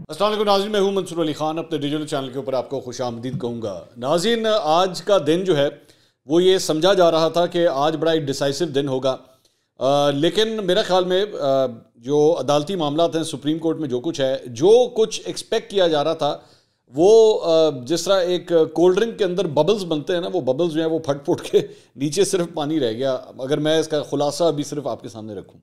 अस्सलाम वालेकुम नाज़रीन, मैं हूं मंसूर अली खान। अपने डिजिटल चैनल के ऊपर आपको खुशामदीद कहूँगा। नाज़रीन, आज का दिन जो है वो ये समझा जा रहा था कि आज बड़ा एक डिसाइसिव दिन होगा, लेकिन मेरा ख्याल में जो अदालती मामलात हैं सुप्रीम कोर्ट में, जो कुछ एक्सपेक्ट किया जा रहा था वो जिस तरह एक कोल्ड ड्रिंक के अंदर बबल्स बनते हैं ना, वो बबल्स जो हैं वो फट फुट के नीचे सिर्फ पानी रह गया। अगर मैं इसका खुलासा अभी सिर्फ आपके सामने रखूँ,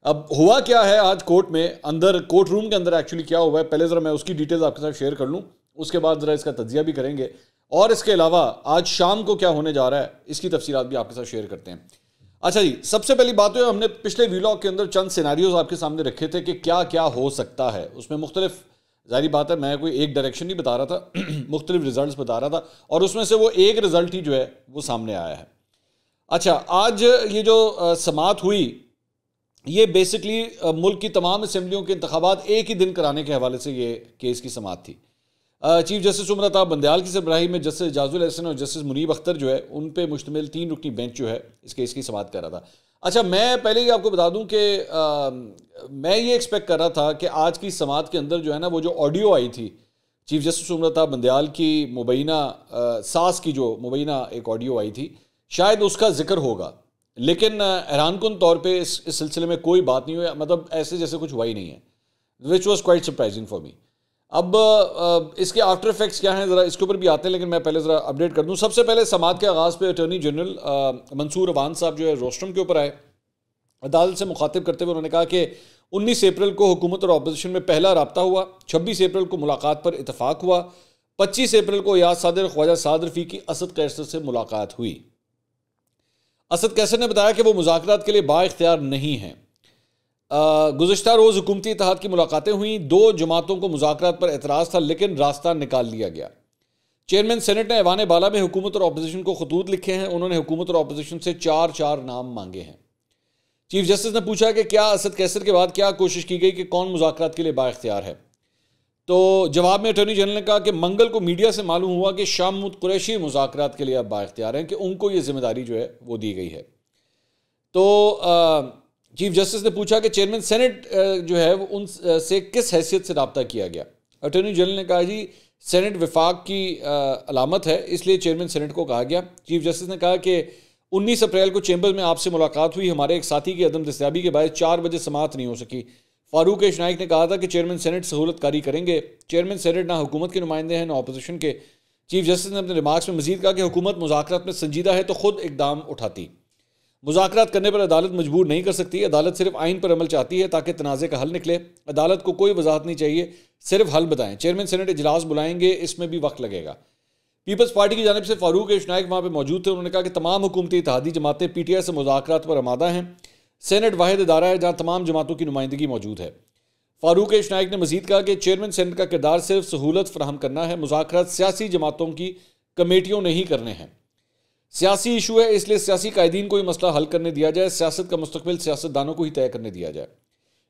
अब हुआ क्या है आज कोर्ट में अंदर, कोर्ट रूम के अंदर एक्चुअली क्या हुआ है, पहले ज़रा मैं उसकी डिटेल्स आपके साथ शेयर कर लूँ, उसके बाद ज़रा इसका तज्जिया भी करेंगे और इसके अलावा आज शाम को क्या होने जा रहा है इसकी तफसीलात भी आपके साथ शेयर करते हैं। अच्छा जी, सबसे पहली बात तो हमने पिछले व्लॉग के अंदर चंद सिनेरियोज आपके सामने रखे थे कि क्या क्या हो सकता है। उसमें मुख्तलिफ, जाहिर बात है मैं कोई एक डायरेक्शन नहीं बता रहा था मुख्तलिफ रिजल्ट बता रहा था और उसमें से वो एक रिजल्ट ही जो है वो सामने आया है। अच्छा, आज ये जो समाअत हुई ये बेसिकली मुल्क की तमाम असम्बलियों के इंतखाबात एक ही दिन कराने के हवाले से ये केस की समाअत थी। चीफ जस्टिस उमर अता बंदयाल की सरबराही में जस्टिस एजाजुल एहसन और जस्टिस मुनीब अख्तर जो है उन पे मुश्तमिल 3 रुकनी बेंच जो है इस केस की समाअत कर रहा था। अच्छा, मैं पहले ही आपको बता दूं कि मैं ये एक्सपेक्ट कर रहा था कि आज की समाअत के अंदर जो है ना, वो जो ऑडियो आई थी चीफ जस्टिस उमर अता बंदयाल की मुबैना सास की, जो मुबैना एक ऑडियो आई थी, शायद उसका जिक्र होगा, लेकिन हैरानकुन तौर पे इस सिलसिले में कोई बात नहीं हुई, मतलब ऐसे जैसे कुछ हुआ ही नहीं है, which was quite surprising for me. अब इसके आफ्टर इफेक्ट्स क्या हैं ज़रा इसके ऊपर भी आते हैं, लेकिन मैं पहले ज़रा अपडेट कर दूं। सबसे पहले समाअत के आगाज़ पे अटॉर्नी जनरल मंसूर अवान साहब जो है रोस्ट्रम के ऊपर आए। अदालत से मुखातिब करते हुए उन्होंने कहा कि 19 अप्रैल को हुकूमत और अपोजिशन में पहला रब्ता हुआ, 26 अप्रैल को मुलाकात पर इतफाक़ हुआ, 25 अप्रैल को याद सादर ख्वाजा साद रफ़ी की असद कैसर से मुलाकात हुई। असद कैसर ने बताया कि वो मुज़ाकरात के लिए बाइख्तियार नहीं हैं। गुज़श्ता रोज़ हुकूमती इत्तेहाद की मुलाकातें हुई, 2 जमातों को मुज़ाकरात पर एतराज़ था लेकिन रास्ता निकाल लिया गया। चेयरमैन सेनेट ने ऐवान बाला में हुकूमत और अपोजिशन को खतूत लिखे हैं। उन्होंने हुकूमत और अपोजिशन से 4 नाम मांगे हैं। चीफ जस्टिस ने पूछा कि क्या असद कैसर के बाद क्या कोशिश की गई कि कौन मुज़ाकरात के लिए बाइख्तियार है, तो जवाब में अटॉर्नी जनरल ने कहा कि मंगल को मीडिया से मालूम हुआ कि शाह महमूद कुरैशी मुज़ाकरात के लिए अब बाइख्तियार हैं, कि उनको ये जिम्मेदारी जो है वो दी गई है। तो चीफ जस्टिस ने पूछा कि चेयरमैन सेनेट जो है वो उनसे किस हैसियत से रब्ता किया गया। अटॉर्नी जनरल ने कहा जी सेनेट विफाक की अलामत है, इसलिए चेयरमैन सेनेट को कहा गया। चीफ जस्टिस ने कहा कि 19 अप्रैल को चैम्बर में आपसे मुलाकात हुई, हमारे एक साथी की अदम दस्तयाबी के बायस 4 बजे समाअत नहीं हो सकी। फारूक इशनाइक ने कहा था कि चेयरमैन सेनेट सहूलत कारी करेंगे। चेयरमैन सेनेट ना हुकूमत के नुमाइंदे हैं ना अपोजिशन के। चीफ जस्टिस ने अपने रिमार्क्स में मजीद कहा कि हुकूमत मुज़ाकरात में संजीदा है तो खुद इकदाम उठाती। मुज़ाकरात करने पर अदालत मजबूर नहीं कर सकती। अदालत सिर्फ आइन पर अमल चाहती है ताकि तनाज़े का हल निकले। अदालत को कोई वजाहत नहीं चाहिए, सिर्फ हल बताएं। चेयरमैन सेनेट इजलास बुलाएंगे, इसमें भी वक्त लगेगा। पीपल्स पार्टी की जानिब से फारूक इशनाइक वहाँ पर मौजूद थे। उन्होंने कहा कि तमाम हुकूमती इत्तेहादी जमातें PTI से मुज़ाकरात पर आमादा हैं। सेनेट वाहिद इदारा है जहाँ तमाम जमातों की नुमाइंदगी मौजूद है। फारूक इशनाइक ने मजीद कहा कि चेयरमैन सेनेट का किरदार सिर्फ सहूलत फराहम करना है। मुज़ाकरात सियासी जमातों की कमेटियों ने ही करने हैं। सियासी इशू है, इसलिए सियासी कायदीन को ही मसला हल करने दिया जाए। सियासत का मुस्तकबिल सियासतदानों को ही तय करने दिया जाए।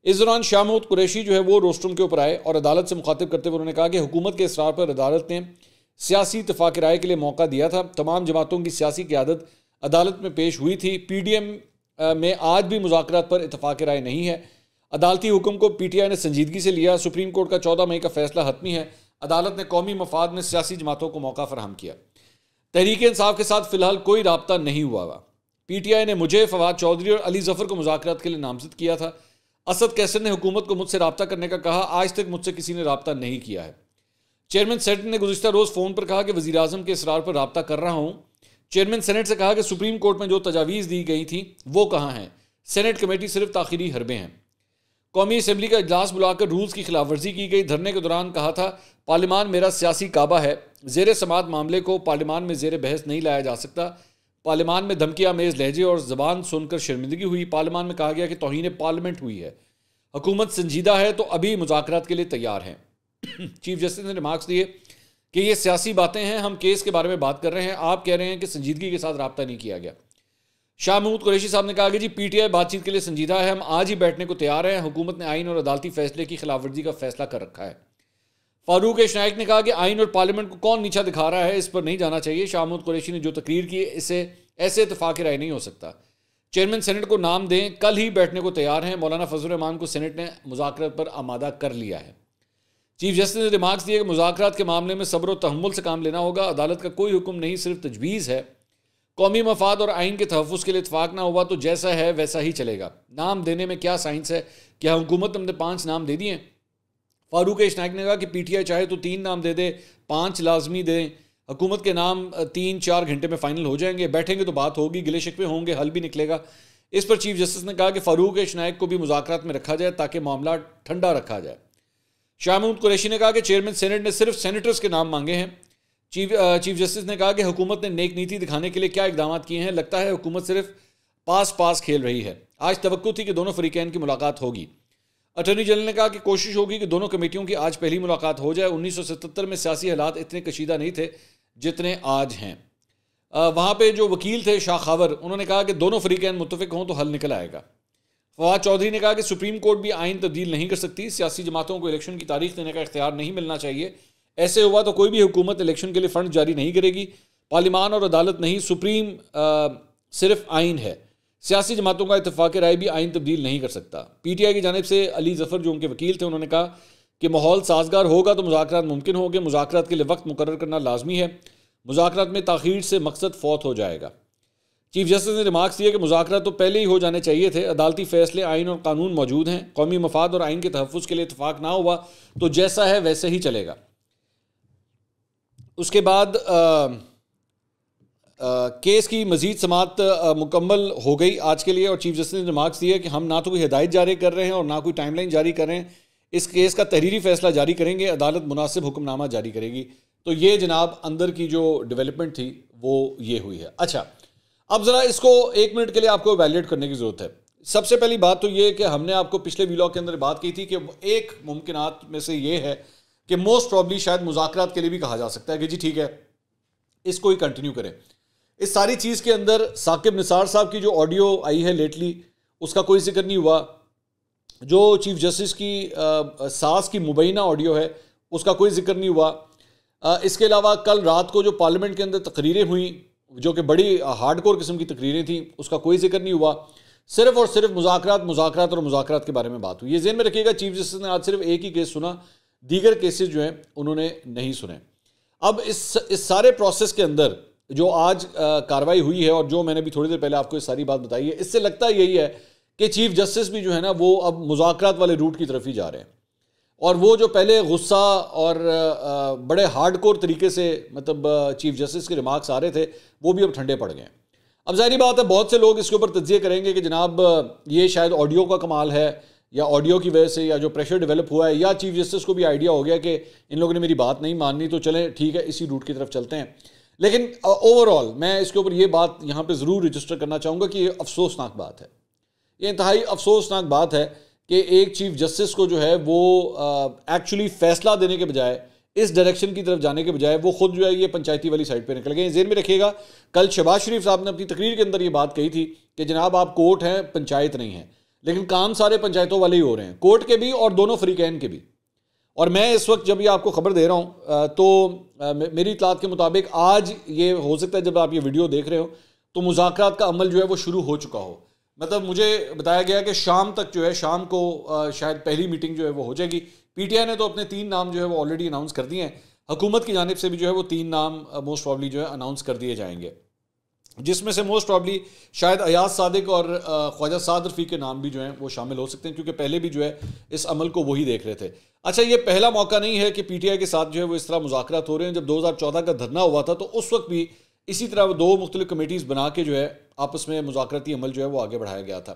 इस दौरान शाह महमूद कुरैशी जो है वो रोस्ट्रम के ऊपर आए और अदालत से मुखातिब करते हुए उन्होंने कहा कि हुकूमत के इसरार पर अदालत ने सियासी इत्तफाक राय के लिए मौका दिया था। तमाम जमातों की सियासी क़यादत अदालत में पेश हुई थी। PDM में आज भी मुज़ाकरात पर इत्तफाक राय नहीं है। अदालती हुक्म को PTI ने संजीदगी से लिया। सुप्रीम कोर्ट का 14 मई का फैसला हतमी है। अदालत ने कौमी मफाद में सियासी जमातों को मौका फराहम किया। तहरीक इंसाफ के साथ फिलहाल कोई राब्ता नहीं हुआ। PTI ने मुझे, फवाद चौधरी और अली जफर को मुज़ाकरात के लिए नामजद किया था। असद कैसर ने हुकूमत को मुझसे रब्ता करने का कहा, आज तक मुझसे किसी ने रब्ता नहीं किया है। चेयरमैन सेनेट ने गुज़िश्ता रोज़ फ़ोन पर कहा कि वज़ीर आज़म के इसरार पर रब्ता कर रहा हूँ। चेयरमैन सेनेट से कहा कि सुप्रीम कोर्ट में जो तजावीज़ दी गई थी वो कहाँ हैं। सेनेट कमेटी सिर्फ ताख़िरी हरबे हैं। कौमी असम्बली का इजलास बुलाकर रूल्स की खिलाफ वर्जी की गई। धरने के दौरान कहा था पार्लिमान मेरा सियासी काबा है। ज़ेर समात मामले को पार्लिमान में ज़ेर बहस नहीं लाया जा सकता। पार्लिमान में धमकी आमेज़ लहजे और ज़बान सुनकर शर्मिंदगी हुई। पार्लिमान में कहा गया कि तौहीन पार्लियामेंट हुई है। हुकूमत संजीदा है तो अभी मुज़ाकरात के लिए तैयार हैं। चीफ जस्टिस ने रिमार्क्स दिए कि ये सियासी बातें हैं, हम केस के बारे में बात कर रहे हैं, आप कह रहे हैं कि संजीदगी के साथ रब्ता नहीं किया गया। शाह महमूद कुरैशी साहब ने कहा कि जी PTI बातचीत के लिए संजीदा है, हम आज ही बैठने को तैयार हैं। हुकूमत ने आइन और अदालती फैसले की खिलाफ वर्जी का फैसला कर रखा है। फारूक इशनाइक ने कहा कि आइन और पार्लियामेंट को कौन नीचा दिखा रहा है, इस पर नहीं जाना चाहिए। शाह महमूद कुरैशी ने जो तकरीर की इससे ऐसे इत्तफाक राय नहीं हो सकता। चेयरमैन सेनेट को नाम दें, कल ही बैठने को तैयार हैं। मौलाना फजल रहमान को सेनेट ने मुज़ाकरात पर आमादा कर लिया है। चीफ जस्टिस ने रिमार्क्स दिए कि मुज़ाकरात के मामले में सब्र और तहम्मुल से काम लेना होगा। अदालत का कोई हुक्म नहीं, सिर्फ तजवीज़ है। कौमी मफाद और आइन के तहफ़्फ़ुज़ के लिए इत्तफाक ना हुआ तो जैसा है वैसा ही चलेगा। नाम देने में क्या साइंस है? क्या हुकूमत ने 5 नाम दे दिए? फारूक इशनाक ने कहा कि पीटीआई चाहे तो 3 नाम दे दे, 5 लाजमी दें। हुकूमत के नाम 3-4 घंटे में फाइनल हो जाएंगे, बैठेंगे तो बात होगी, गिले शिकवे होंगे, हल भी निकलेगा। इस पर चीफ जस्टिस ने कहा कि फारूक इशनाक को भी मुज़ाकरात में रखा जाए ताकि मामला ठंडा रखा जाए। शाह महमूद कुरैशी ने कहा कि चेयरमैन सेनेट ने सिर्फ सेनेटर्स के नाम मांगे हैं। चीफ जस्टिस ने कहा कि हुकूमत ने नेक नीति दिखाने के लिए क्या इकदाम किए हैं? लगता है हुकूमत सिर्फ पास खेल रही है। आज तवक्को थी कि दोनों फरीकैन की मुलाकात होगी। अटॉर्नी जनरल ने कहा कि कोशिश होगी कि दोनों कमेटियों की आज पहली मुलाकात हो जाए। 1977 में सियासी हालात इतने कशीदा नहीं थे जितने आज हैं। वहाँ पे जो वकील थे शाह खावर, उन्होंने कहा कि दोनों फरीकैन मुत्तफिक हों तो हल निकल आएगा। फवाद चौधरी ने कहा कि सुप्रीम कोर्ट भी आइन तब्दील नहीं कर सकती, सियासी जमातों को इलेक्शन की तारीख देने का इख्तियार नहीं मिलना चाहिए। ऐसे हुआ तो कोई भी हुकूमत इलेक्शन के लिए फंड जारी नहीं करेगी। पार्लिमान और अदालत नहीं, सुप्रीम सिर्फ आइन है। सियासी जमातों का इत्तेफाक राय भी आइन तब्दील नहीं कर सकता। पीटीआई की जानिब से अली जफर जो उनके वकील थे, उन्होंने कहा कि माहौल साजगार होगा तो मुज़ाकरात मुमकिन होंगे। मुज़ाकरात के लिए वक्त मुकर्रर करना लाजमी है। मुज़ाकरात में ताख़ीर से मकसद फौत हो जाएगा। चीफ जस्टिस ने रिमार्क्स दिए कि मुज़ाकरात तो पहले ही हो जाने चाहिए थे। अदालती फैसले, आइन और कानून मौजूद हैं। कौमी मफाद और आइन के तहफ़्फ़ुज़ के लिए इत्तफाक ना हुआ तो जैसा है वैसे ही चलेगा। उसके बाद केस की मजीद समात मुकम्मल हो गई आज के लिए, और चीफ जस्टिस ने रिमार्क्स दिए कि हम ना तो कोई हिदायत जारी कर रहे हैं और ना कोई टाइमलाइन जारी कर रहे हैं। इस केस का तहरीरी फैसला जारी करेंगे, अदालत मुनासिब हुक्मनामा जारी करेगी। तो ये जनाब अंदर की जो डेवलपमेंट थी वो ये हुई है। अच्छा, अब ज़रा इसको 1 मिनट के लिए आपको वैलिडेट करने की ज़रूरत है। सबसे पहली बात तो ये कि हमने आपको पिछले व्लॉग के अंदर बात की थी कि एक मुमकिनात में से ये है कि मोस्ट प्रॉब्ली शायद मुज़ाकरात के लिए भी कहा जा सकता है कि जी ठीक है, इसको ही कंटिन्यू करें। इस सारी चीज़ के अंदर साकिब निसार साहब की जो ऑडियो आई है लेटली, उसका कोई जिक्र नहीं हुआ। जो चीफ जस्टिस की सास की मुबैना ऑडियो है, उसका कोई जिक्र नहीं हुआ। इसके अलावा कल रात को जो पार्लियामेंट के अंदर तकरीरें हुई, जो कि बड़ी हार्डकोर किस्म की तकरीरें थी, उसका कोई जिक्र नहीं हुआ। सिर्फ और सिर्फ मुज़ाकरात और मुज़ाकरात के बारे में बात हुई। ये ज़हन में रखिएगा, चीफ जस्टिस ने आज सिर्फ एक ही केस सुना, दीगर केसेस जो हैं उन्होंने नहीं सुने। अब इस सारे प्रोसेस के अंदर जो आज कार्रवाई हुई है और जो मैंने भी थोड़ी देर पहले आपको ये सारी बात बताई है, इससे लगता यही है कि चीफ जस्टिस भी जो है ना वो अब मुज़ाकरात वाले रूट की तरफ ही जा रहे हैं। और वो जो पहले गुस्सा और बड़े हार्डकोर तरीके से मतलब चीफ जस्टिस के रिमार्क्स आ रहे थे, वो भी अब ठंडे पड़ गए हैं। अब जाहिर बात है बहुत से लोग इसके ऊपर तज्जिए करेंगे कि जनाब ये शायद ऑडियो का कमाल है, या ऑडियो की वजह से, या जो प्रेशर डेवलप हुआ है, या चीफ जस्टिस को भी आइडिया हो गया कि इन लोगों ने मेरी बात नहीं माननी तो चलें ठीक है इसी रूट की तरफ चलते हैं। लेकिन ओवरऑल मैं इसके ऊपर ये बात यहाँ पे ज़रूर रजिस्टर करना चाहूँगा कि ये अफसोसनाक बात है। ये इंतहाई अफसोसनाक बात है कि एक चीफ जस्टिस को जो है वो एक्चुअली फ़ैसला देने के बजाय, इस डायरेक्शन की तरफ जाने के बजाय वो खुद जो है ये पंचायती वाली साइड पे निकल गए। ज़हन में रखिएगा, कल शहबाज शरीफ साहब ने अपनी तकरीर के अंदर ये बात कही थी कि जनाब आप कोर्ट हैं, पंचायत नहीं है, लेकिन काम सारे पंचायतों वाले ही हो रहे हैं, कोर्ट के भी और दोनों फरीकैन के भी। और मैं इस वक्त जब ये आपको खबर दे रहा हूँ तो मेरी इतलात के मुताबिक आज ये हो सकता है जब आप ये वीडियो देख रहे हो तो मुज़ाकरात का अमल जो है वो शुरू हो चुका हो। मतलब मुझे बताया गया कि शाम तक जो है, शाम को शायद पहली मीटिंग जो है वो हो जाएगी। पीटीआई ने तो अपने 3 नाम जो है वो ऑलरेडी अनाउंस कर दिए हैं। हुकूमत की जानिब से भी जो है वो 3 नाम मोस्ट प्रॉब्ली जो है अनाउंस कर दिए जाएंगे, जिसमें से मोस्ट प्रॉब्ली शायद अयाज सादिक और ख्वाजा साद रफ़ीक के नाम भी जो हैं वो शामिल हो सकते हैं, क्योंकि पहले भी जो है इस अमल को वही देख रहे थे। अच्छा, ये पहला मौका नहीं है कि पीटीआई के साथ जो है वो इस तरह मुज़ाकरात हो रहे हैं। जब 2014 का धरना हुआ था तो उस वक्त भी इसी तरह 2 मुख्तलिफ कमेटीज़ बना के जो है आपस में मुज़ाकराती अमल जो है वो आगे बढ़ाया गया था।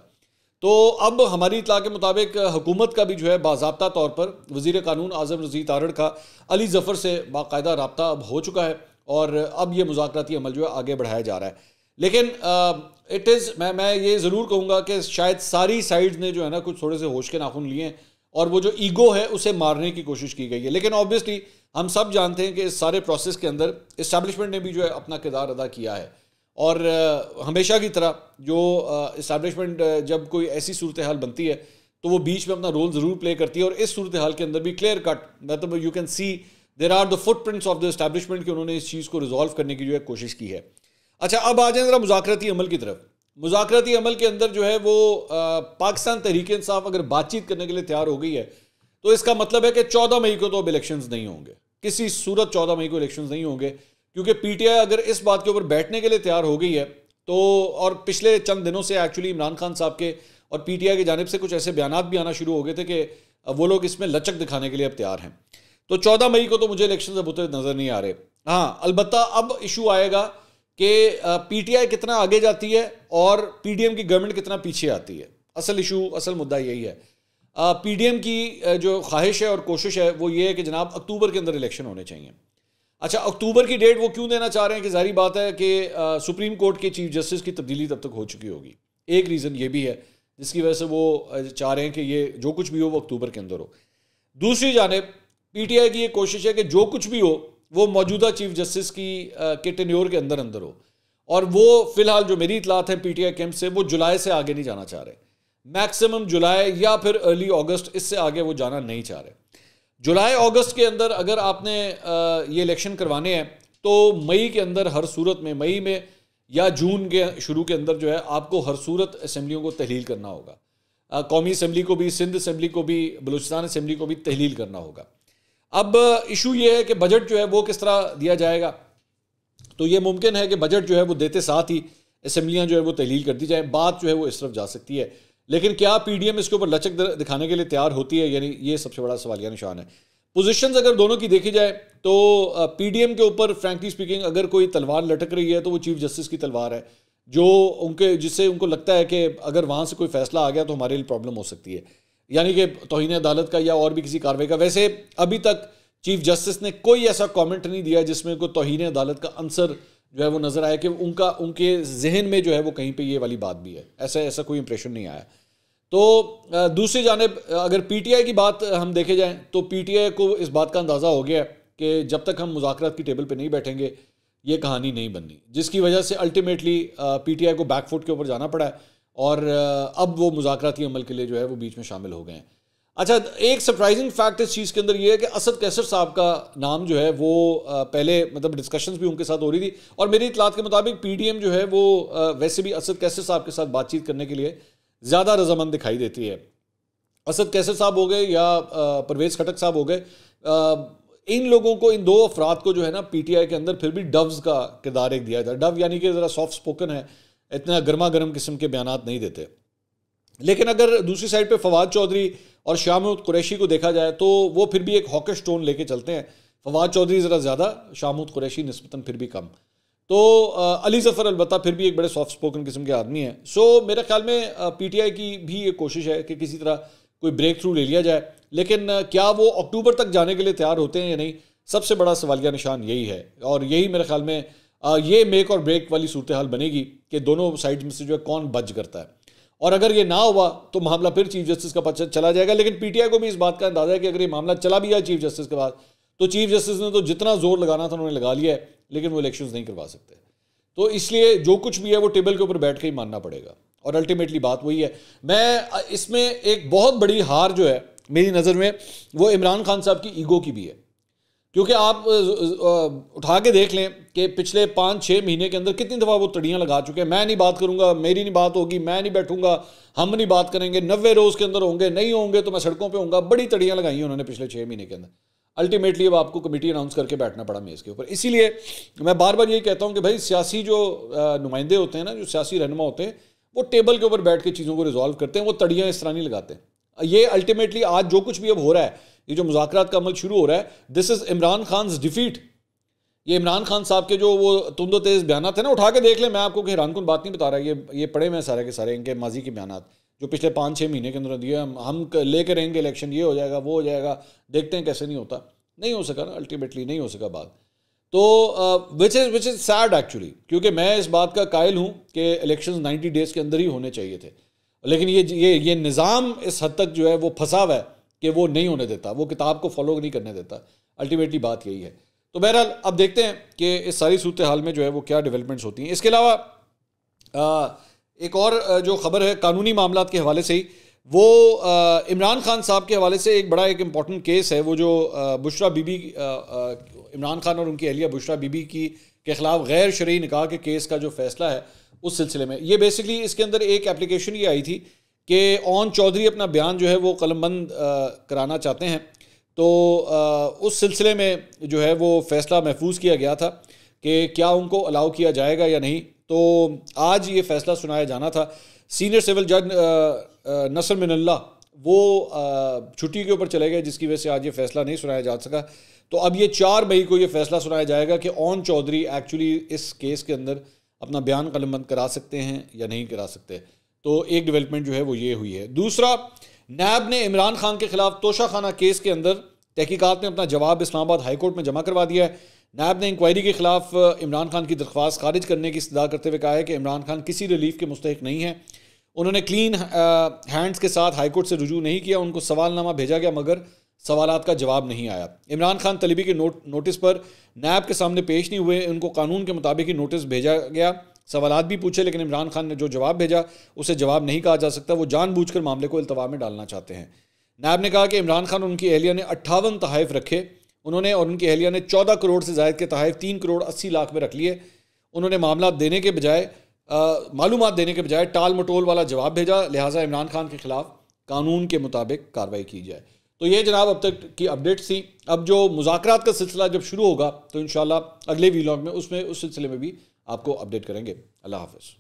तो अब हमारी इतला के मुताबिक हुकूमत का भी जो है बाज़ाब्ता तौर पर वज़ीर कानून आज़म रज़ी तारड़ का अली ज़फ़र से बाकायदा रब्ता अब हो चुका है और अब ये मुज़ाकराती अमल जो है आगे बढ़ाया जा रहा है। लेकिन इट इज़ मैं ये ज़रूर कहूँगा कि शायद सारी साइड्स ने जो है ना कुछ थोड़े से होश के नाखून लिए हैं और वो जो ईगो है उसे मारने की कोशिश की गई है। लेकिन ऑब्वियसली हम सब जानते हैं कि इस सारे प्रोसेस के अंदर इस्टेब्लिशमेंट ने भी जो है अपना किरदार अदा किया है। और हमेशा की तरह जो इस्टेब्लिशमेंट जब कोई ऐसी सूरत हाल बनती है तो वो बीच में अपना रोल ज़रूर प्ले करती है। और इस सूरत हाल के अंदर भी क्लियर कट मतलब you can see there are the footprints of the establishment कि उन्होंने इस चीज़ को रिजॉल्व करने की जो है कोशिश की है। अच्छा, अब आ जाए ज़रा मुज़ाकराती अमल की तरफ। मुज़ाकराती अमल के अंदर जो है वो पाकिस्तान तहरीक इंसाफ अगर बातचीत करने के लिए तैयार हो गई है तो इसका मतलब है कि 14 मई को तो अब इलेक्शंस नहीं होंगे, किसी सूरत 14 मई को इलेक्शंस नहीं होंगे, क्योंकि पीटीआई अगर इस बात के ऊपर बैठने के लिए तैयार हो गई है तो, और पिछले चंद दिनों से एक्चुअली इमरान खान साहब के और पीटीआई की जानिब से कुछ ऐसे बयानात भी आना शुरू हो गए थे कि वो लोग इसमें लचक दिखाने के लिए अब तैयार हैं। तो 14 मई को तो मुझे इलेक्शन अब होते नजर नहीं आ रहे। हाँ, अलबत्ता अब इशू आएगा कि पीटीआई कितना आगे जाती है और पीडीएम की गवर्नमेंट कितना पीछे आती है। असल इशू, असल मुद्दा यही है। पीडीएम की जो ख्वाहिश है और कोशिश है वो ये है कि जनाब अक्टूबर के अंदर इलेक्शन होने चाहिए। अच्छा, अक्टूबर की डेट वो क्यों देना चाह रहे हैं कि जाहिर बात है कि सुप्रीम कोर्ट के चीफ जस्टिस की तब्दीली तब तक हो चुकी होगी। एक रीज़न ये भी है जिसकी वजह से वो चाह रहे हैं कि ये जो कुछ भी हो वो अक्टूबर के अंदर हो। दूसरी जानिब पीटीआई की ये कोशिश है कि जो कुछ भी हो वो मौजूदा चीफ जस्टिस की के टेन्योर के अंदर अंदर हो, और वो फिलहाल जो मेरी इतलात है पीटीआई कैंप से, वो जुलाई से आगे नहीं जाना चाह रहे। मैक्सिमम जुलाई या फिर अर्ली अगस्त, इससे आगे वो जाना नहीं चाह रहे। जुलाई अगस्त के अंदर अगर आपने ये इलेक्शन करवाने हैं तो मई के अंदर हर सूरत में, मई में या जून के शुरू के अंदर जो है आपको हर सूरत असम्बलियों को तहलील करना होगा। कौमी असम्बली को भी, सिंध असम्बली को भी, बलूचिस्तान असम्बली को भी तहलील करना होगा। अब इशू ये है कि बजट जो है वो किस तरह दिया जाएगा। तो ये मुमकिन है कि बजट जो है वो देते साथ ही असम्बलियाँ जो है वो तहलील कर दी जाए, बात जो है वो इस तरफ जा सकती है। लेकिन क्या पीडीएम इसके ऊपर लचक दिखाने के लिए तैयार होती है, यानी ये सबसे बड़ा सवालिया निशान है। पोजीशंस अगर दोनों की देखी जाए तो पीडीएम के ऊपर फ्रैंकली स्पीकिंग अगर कोई तलवार लटक रही है तो वो चीफ जस्टिस की तलवार है, जो उनके जिससे उनको लगता है कि अगर वहाँ से कोई फैसला आ गया तो हमारे लिए प्रॉब्लम हो सकती है, यानी कि तौहीन अदालत का या और भी किसी कार्रवाई का। वैसे अभी तक चीफ जस्टिस ने कोई ऐसा कॉमेंट नहीं दिया जिसमें कोई तौहीन अदालत का अंसर जो है वो नज़र आया कि उनके जहन में जो है वो कहीं पर ये वाली बात भी है, ऐसा कोई इंप्रेशन नहीं आया। तो दूसरी जानिब अगर पीटीआई की बात हम देखे जाएं तो पीटीआई को इस बात का अंदाज़ा हो गया कि जब तक हम मुज़ाकरात की टेबल पे नहीं बैठेंगे ये कहानी नहीं बननी, जिसकी वजह से अल्टीमेटली पीटीआई को बैकफुट के ऊपर जाना पड़ा है और अब वो मुज़ाकराती अमल के लिए जो है वो बीच में शामिल हो गए हैं। अच्छा, एक सरप्राइजिंग फैक्ट इस चीज़ के अंदर ये है कि असद कैसर साहब का नाम जो है वो पहले मतलब डिस्कशंस भी उनके साथ हो रही थी, और मेरी इतलात के मुताबिक पीडीएम जो है वो वैसे भी असद कैसर साहब के साथ बातचीत करने के लिए ज़्यादा रजामंद दिखाई देती है। असद कैसर साहब हो गए या परवेज़ खटक साहब हो गए, इन लोगों को, इन दो अफराद को जो है ना पीटीआई के अंदर फिर भी डव्स का किरदार एक दिया जाता है। डव यानी कि ज़रा सॉफ्ट स्पोकन है, इतना गर्मा गर्म किस्म के बयानात नहीं देते। लेकिन अगर दूसरी साइड पे फवाद चौधरी और शाह महमूद कुरैशी को देखा जाए तो वो फिर भी एक हॉकिश टोन लेके चलते हैं। फवाद चौधरी ज़रा ज़्यादा, शाह महमूद कुरैशी निस्बतन फिर भी कम। तो अली ज़फ़र अलबत्ता फिर भी एक बड़े सॉफ्ट स्पोकन किस्म के आदमी हैं। सो मेरे ख्याल में पीटीआई की भी ये कोशिश है कि किसी तरह कोई ब्रेक थ्रू ले लिया जाए, लेकिन क्या वो अक्टूबर तक जाने के लिए तैयार होते हैं या नहीं, सबसे बड़ा सवालिया निशान यही है। और यही मेरे ख्याल में ये मेक और ब्रेक वाली सूरत हाल बनेगी कि दोनों साइड में से जो है कौन बच करता है। और अगर ये ना हुआ तो मामला फिर चीफ जस्टिस का पक्ष चला जाएगा। लेकिन पीटीआई को भी इस बात का अंदाजा है कि अगर ये मामला चला भी जाए चीफ जस्टिस के बाद तो चीफ जस्टिस ने तो जितना जोर लगाना था उन्होंने लगा लिया है, लेकिन वो इलेक्शंस नहीं करवा सकते। तो इसलिए जो कुछ भी है वो टेबल के ऊपर बैठ के ही मानना पड़ेगा, और अल्टीमेटली बात वही है। मैं इसमें एक बहुत बड़ी हार जो है मेरी नज़र में वो इमरान खान साहब की ईगो की भी है, क्योंकि आप उठा के देख लें कि पिछले 5-6 महीने के अंदर कितनी दफ़ा वो तड़ियाँ लगा चुके हैं। मैं नहीं बात करूँगा, मेरी नहीं बात होगी, मैं नहीं बैठूंगा, हम नहीं बात करेंगे, 90 रोज़ के अंदर होंगे, नहीं होंगे तो मैं सड़कों पे होऊंगा। बड़ी तड़ियाँ लगाई हैं उन्होंने पिछले 6 महीने के अंदर। अल्टीमेटली अब आपको कमेटी अनाउंस करके बैठना पड़ा मेज़ के ऊपर। इसीलिए मैं बार बार यही कहता हूँ कि भाई सियासी जो नुमाइंदे होते हैं ना, जो सियासी रहनुमा होते हैं, वो टेबल के ऊपर बैठ के चीज़ों को रिजॉल्व करते हैं, वो तड़ियाँ इस तरह नहीं लगाते। ये अल्टीमेटली आज जो कुछ भी अब हो रहा है, ये जो मुज़ाकरात का अमल शुरू हो रहा है, this is Imran Khan defeat. ये इमरान खान साहब के जो वो तुंदो तेज़ बयानात है ना, उठा के देख लें। मैं आपको हैरानकुन बात नहीं बता रहा, ये पढ़े मैं सारे के सारे इनके माजी के बयानात जो पिछले 5-6 महीने के अंदर दिए। हम लेकर रहेंगे इलेक्शन, ये हो जाएगा, वो हो जाएगा, देखते हैं कैसे नहीं होता। नहीं हो सका ना, अल्टीमेटली नहीं हो सका बात। तो विच इज़ सैड एक्चुअली, क्योंकि मैं इस बात का कायल हूँ कि इलेक्शंस 90 डेज़ के अंदर ही होने चाहिए थे, लेकिन ये निज़ाम इस हद तक जो है वो फंसा हुआ है कि वो नहीं होने देता, वो किताब को फॉलो नहीं करने देता। अल्टीमेटली बात यही है। तो बहरहाल अब देखते हैं कि इस सारी सूरत हाल में जो है वो क्या डेवलपमेंट्स होती हैं। इसके अलावा एक और जो ख़बर है कानूनी मामलात के हवाले से ही, वो इमरान खान साहब के हवाले से एक बड़ा एक इम्पॉर्टेंट केस है। वो जो बुशरा बीबी, इमरान खान और उनकी अहलिया बुशरा बीबी के ख़िलाफ़ गैर शरई निकाह के केस का जो फैसला है उस सिलसिले में, ये बेसिकली इसके अंदर एक एप्लीकेशन ये आई थी कि ओन चौधरी अपना बयान जो है वो कलमबंद कराना चाहते हैं। तो उस सिलसिले में जो है वो फैसला महफूज किया गया था कि क्या उनको अलाउ किया जाएगा या नहीं। तो आज ये फैसला सुनाया जाना था। सीनियर सिविल जज नसर मिनल्ला वो छुट्टी के ऊपर चले गए, जिसकी वजह से आज ये फैसला नहीं सुनाया जा सका। तो अब ये 4 मई को ये फैसला सुनाया जाएगा कि ओन चौधरी एक्चुअली इस केस के अंदर अपना बयान कलमबंद करा सकते हैं या नहीं करा सकते। तो एक डेवलपमेंट जो है वो ये हुई है। दूसरा, नैब ने इमरान खान के खिलाफ तोशाखाना केस के अंदर तहकीकात में अपना जवाब इस्लामाबाद हाई कोर्ट में जमा करवा दिया है। नैब ने इंक्वायरी के खिलाफ इमरान खान की दरख्वास्त खारिज करने की इस्तदा करते हुए कहा है कि इमरान खान किसी रिलीफ के मुस्तहिक नहीं है। उन्होंने क्लीन हैंड्स के साथ हाई कोर्ट से रुजू नहीं किया। उनको सवालनामा भेजा गया मगर सवालात का जवाब नहीं आया। इमरान खान तलबी के नोटिस पर नैब के सामने पेश नहीं हुए। उनको कानून के मुताबिक ही नोटिस भेजा गया, सवालात भी पूछे, लेकिन इमरान खान ने जो जवाब भेजा उसे जवाब नहीं कहा जा सकता। वो जानबूझकर मामले को इल्तवा में डालना चाहते हैं। नैब ने कहा कि इमरान खान और उनकी अहलिया ने 58 तहाइफ रखे। उन्होंने और उनकी अहलिया ने 14 करोड़ से ज़ायद के तहाइफ 3 करोड़ 80 लाख में रख लिए। उन्होंने मामला देने के बजाय मालूमात देने के बजाय टाल मटोल वाला जवाब भेजा। लिहाजा इमरान खान के खिलाफ कानून के मुताबिक कार्रवाई की जाए। तो ये जनाब अब तक की अपडेट्स थी। अब जो मुज़ाकरात का सिलसिला जब शुरू होगा तो इंशाल्लाह अगले वीलॉग में उसमें उस सिलसिले में भी आपको अपडेट करेंगे। अल्लाह हाफ़िज़।